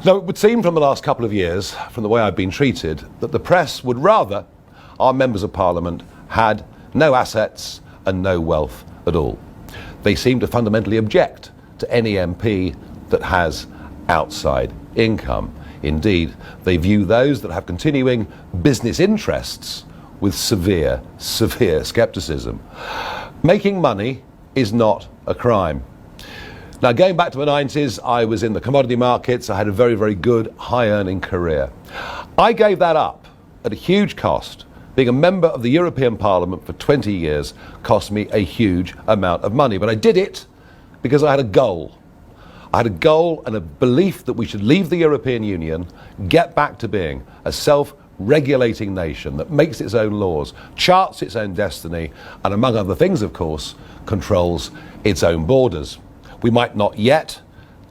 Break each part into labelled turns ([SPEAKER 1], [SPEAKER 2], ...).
[SPEAKER 1] Now, it would seem from the last couple of years, from the way I've been treated, that the press would rather our members of Parliament had no assets and no wealth at all. They seem to fundamentally object to any MP that has outside income. Indeed, they view those that have continuing business interests with severe scepticism. Making money is not a crime. Now, going back to the 90s, I was in the commodity markets. I had a very, very good, high-earning career. I gave that up at a huge cost. Being a member of the European Parliament for 20 years cost me a huge amount of money. But I did it because I had a goal. I had a goal and a belief that we should leave the European Union, get back to being a self-regulating nation that makes its own laws, charts its own destiny, and among other things, of course, controls its own borders. We might not yet,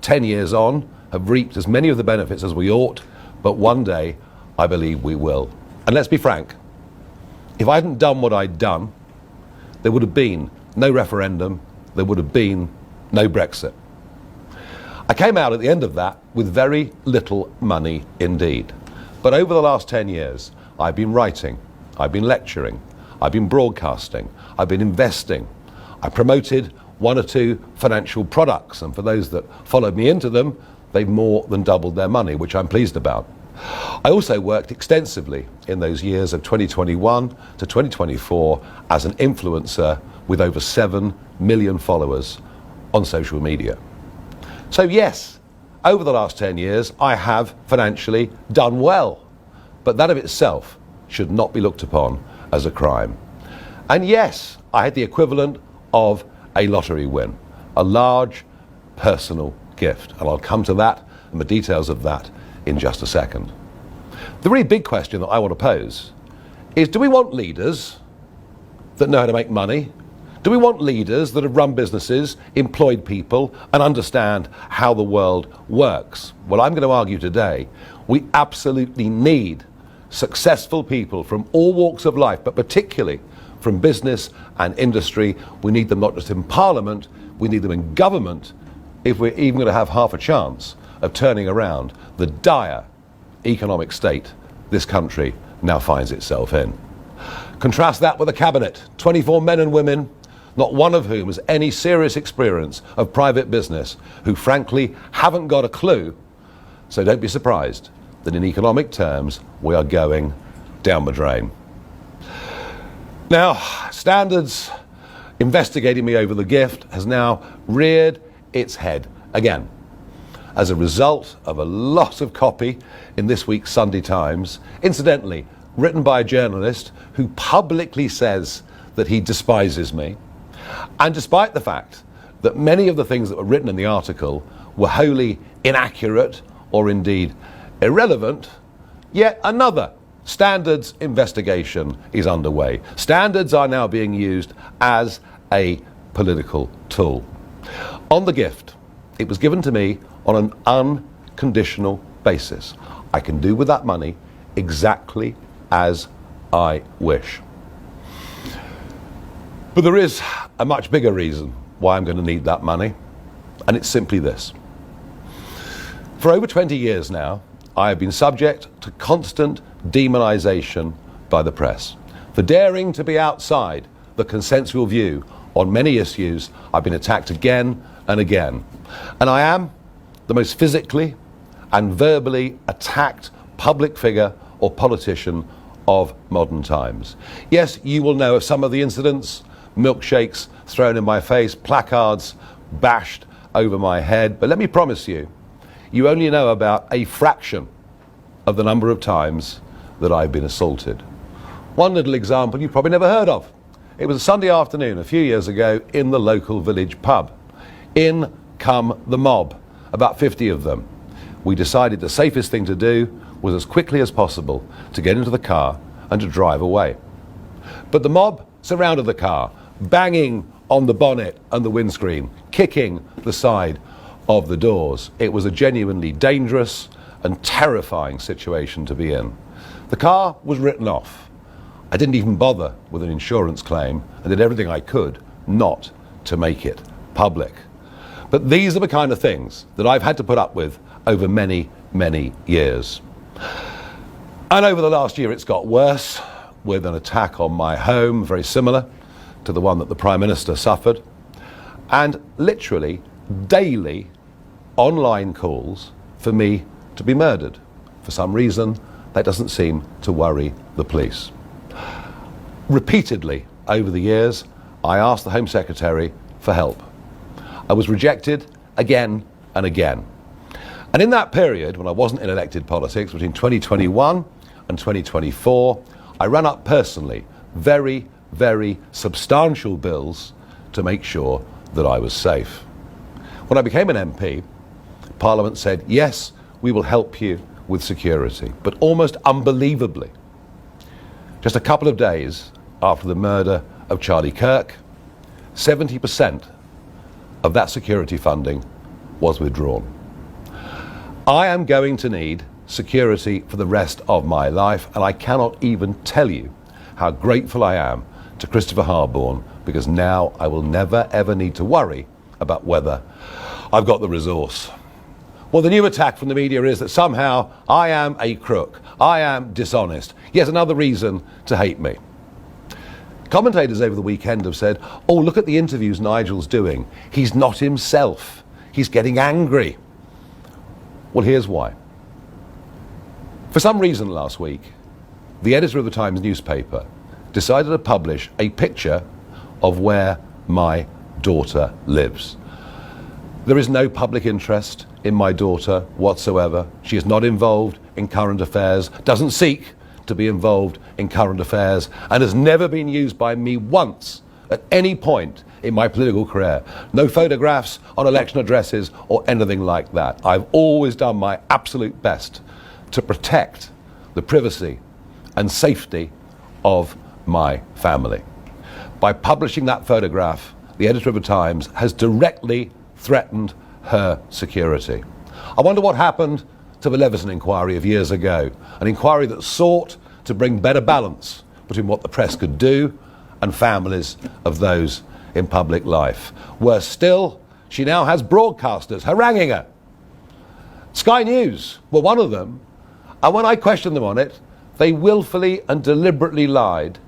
[SPEAKER 1] 10 years on, have reaped as many of the benefits as we ought, but one day I believe we will. And let's be frank, if I hadn't done what I'd done, there would have been no referendum, there would have been no Brexit. I came out at the end of that with very little money indeed. But over the last 10 years, I've been writing, I've been lecturing, I've been broadcasting, I've been investing, I promoted one or two financial products, and for those that followed me into them, they've more than doubled their money, which I'm pleased about. I also worked extensively in those years of 2021 to 2024 as an influencer with over 7 million followers on social media. So yes, over the last 10 years, I have financially done well, but that of itself should not be looked upon as a crime. And yes, I had the equivalent of a lottery win, a large personal gift. And I'll come to that and the details of that in just a second. The really big question that I want to pose is, do we want leaders that know how to make money? Do we want leaders that have run businesses, employed people, and understand how the world works? Well, I'm going to argue today, we absolutely need successful people from all walks of life, but particularly from business and industry. We need them not just in Parliament, we need them in government if we're even going to have half a chance of turning around the dire economic state this country now finds itself in. Contrast that with a cabinet, 24 men and women, not one of whom has any serious experience of private business, who frankly haven't got a clue. So don't be surprised that in economic terms we are going down the drain. Now, Standards investigating me over the gift has now reared its head again as a result of a lot of copy in this week's Sunday Times, incidentally written by a journalist who publicly says that he despises me. And despite the fact that many of the things that were written in the article were wholly inaccurate or indeed irrelevant, yet another Standards investigation is underway. Standards are now being used as a political tool. On the gift, it was given to me on an unconditional basis. I can do with that money exactly as I wish. But there is a much bigger reason why I'm going to need that money, and it's simply this. For over 20 years now, I have been subject to constant demonisation by the press. For daring to be outside the consensual view on many issues, I've been attacked again and again. And I am the most physically and verbally attacked public figure or politician of modern times. Yes, you will know of some of the incidents, milkshakes thrown in my face, placards bashed over my head, but let me promise you, you only know about a fraction of the number of times that I've been assaulted. One little example you've probably never heard of. It was a Sunday afternoon a few years ago in the local village pub. In come the mob, about 50 of them. We decided the safest thing to do was as quickly as possible to get into the car and to drive away. But the mob surrounded the car, banging on the bonnet and the windscreen, kicking the side of the doors. It was a genuinely dangerous and terrifying situation to be in. The car was written off. I didn't even bother with an insurance claim and did everything I could not to make it public. But these are the kind of things that I've had to put up with over many many years. And over the last year it's got worse, with an attack on my home very similar to the one that the Prime Minister suffered, and literally daily online calls for me to be murdered. For some reason, that doesn't seem to worry the police. Repeatedly over the years, I asked the Home Secretary for help. I was rejected again and again. And in that period, when I wasn't in elected politics, between 2021 and 2024, I ran up personally very, very substantial bills to make sure that I was safe. When I became an MP, Parliament said, yes, we will help you with security. But almost unbelievably, just a couple of days after the murder of Charlie Kirk, 70% of that security funding was withdrawn. I am going to need security for the rest of my life, and I cannot even tell you how grateful I am to Christopher Harborne, because now I will never ever need to worry about whether I've got the resource. Well, the new attack from the media is that somehow I am a crook, I am dishonest. Yet another reason to hate me. Commentators over the weekend have said, oh, look at the interviews Nigel's doing. He's not himself. He's getting angry. Well, here's why. For some reason last week, the editor of the Times newspaper decided to publish a picture of where my daughter lives. There is no public interest in my daughter whatsoever. She is not involved in current affairs, doesn't seek to be involved in current affairs, and has never been used by me once at any point in my political career. No photographs on election addresses or anything like that. I've always done my absolute best to protect the privacy and safety of my family. By publishing that photograph, the editor of the Times has directly threatened her security. I wonder what happened to the Leveson inquiry of years ago, an inquiry that sought to bring better balance between what the press could do and families of those in public life. Worse still, she now has broadcasters haranguing her. Sky News were one of them, and when I questioned them on it, they willfully and deliberately lied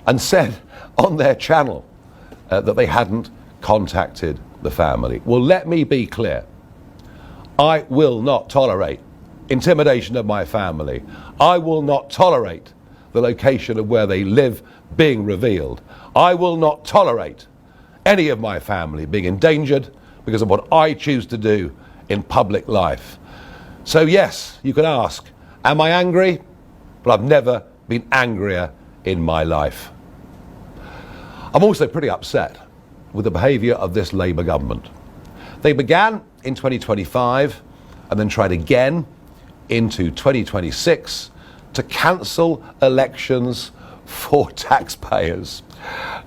[SPEAKER 1] and said on their channel that they hadn't contacted the family. Well, let me be clear. I will not tolerate intimidation of my family. I will not tolerate the location of where they live being revealed. I will not tolerate any of my family being endangered because of what I choose to do in public life. So yes, you can ask, am I angry? But I've never been angrier in my life. I'm also pretty upset with the behaviour of this Labour government. They began in 2025 and then tried again into 2026 to cancel elections for taxpayers,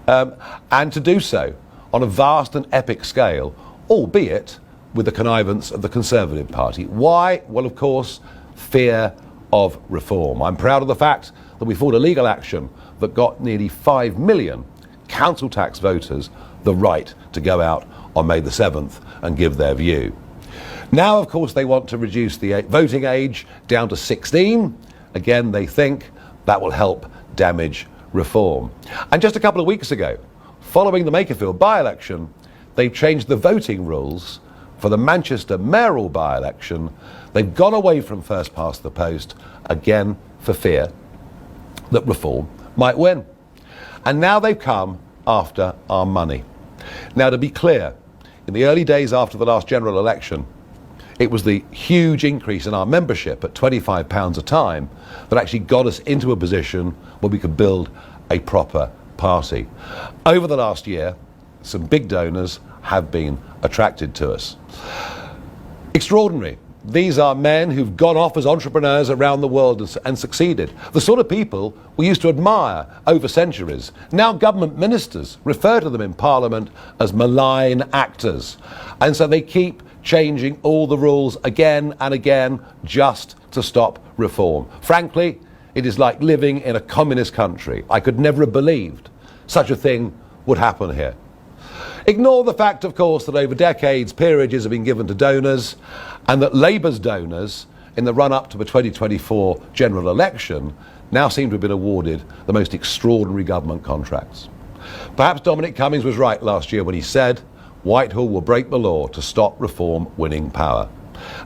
[SPEAKER 1] and to do so on a vast and epic scale, albeit with the connivance of the Conservative Party. Why? Well, of course, fear of reform. I'm proud of the fact that we fought a legal action that got nearly 5 million council tax voters the right to go out on May the 7th and give their view. Now, of course, they want to reduce the voting age down to 16. Again, they think that will help damage reform. And just a couple of weeks ago, following the Makerfield by-election, they changed the voting rules for the Manchester mayoral by-election. They've gone away from first past the post, again for fear that reform might win. And now they've come after our money. Now, to be clear, in the early days after the last general election, it was the huge increase in our membership at £25 a time that actually got us into a position where we could build a proper party. Over the last year, some big donors have been attracted to us. Extraordinary. These are men who've gone off as entrepreneurs around the world and succeeded. The sort of people we used to admire over centuries. Now government ministers refer to them in Parliament as malign actors. And so they keep changing all the rules again and again just to stop reform. Frankly, it is like living in a communist country. I could never have believed such a thing would happen here. Ignore the fact, of course, that over decades peerages have been given to donors, and that Labour's donors in the run-up to the 2024 general election now seem to have been awarded the most extraordinary government contracts. Perhaps Dominic Cummings was right last year when he said Whitehall will break the law to stop reform winning power.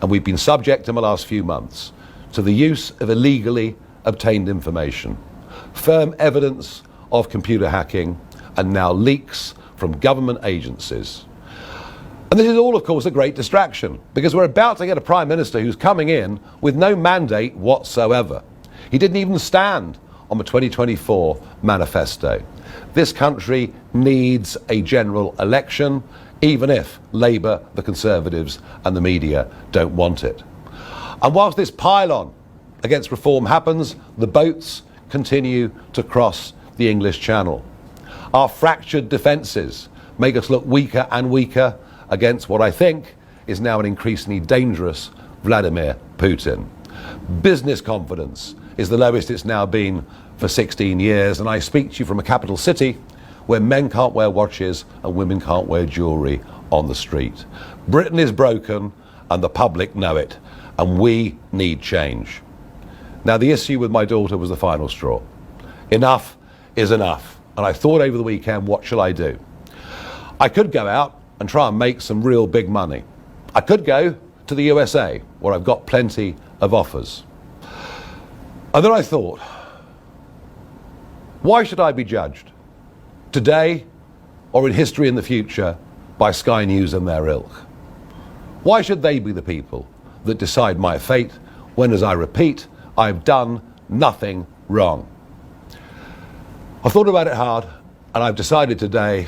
[SPEAKER 1] And we've been subject in the last few months to the use of illegally obtained information, firm evidence of computer hacking, and now leaks from government agencies. And this is all, of course, a great distraction, because we're about to get a Prime Minister who's coming in with no mandate whatsoever. He didn't even stand on the 2024 manifesto. This country needs a general election, even if Labour, the Conservatives and the media don't want it. And whilst this pile-on against reform happens, the boats continue to cross the English Channel. Our fractured defences make us look weaker and weaker against what I think is now an increasingly dangerous Vladimir Putin. Business confidence is the lowest it's now been for 16 years, and I speak to you from a capital city where men can't wear watches and women can't wear jewellery on the street. Britain is broken and the public know it, and we need change. Now, the issue with my daughter was the final straw. Enough is enough. And I thought over the weekend, what shall I do? I could go out and try and make some real big money. I could go to the USA, where I've got plenty of offers. And then I thought, why should I be judged, today or in history in the future, by Sky News and their ilk? Why should they be the people that decide my fate when, as I repeat, I've done nothing wrong? I've thought about it hard, and I've decided today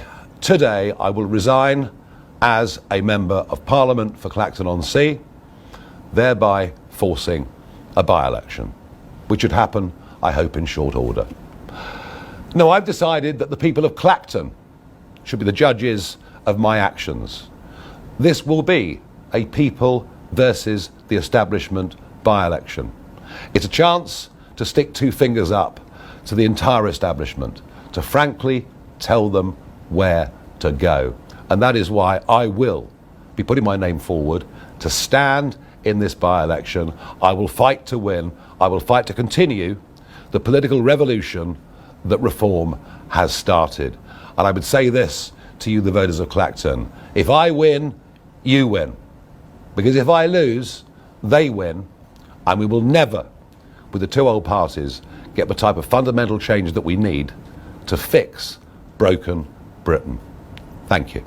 [SPEAKER 1] I will resign as a Member of Parliament for Clacton-on-Sea, thereby forcing a by-election, which would happen, I hope, in short order. No, I've decided that the people of Clacton should be the judges of my actions. This will be a people versus the establishment by-election. It's a chance to stick two fingers up to the entire establishment, to frankly tell them where to go. And that is why I will be putting my name forward to stand in this by-election. I will fight to win. I will fight to continue the political revolution that reform has started. And I would say this to you, the voters of Clacton: if I win, you win. Because if I lose, they win, and we will never, with the two old parties, get the type of fundamental change that we need to fix broken Britain. Thank you.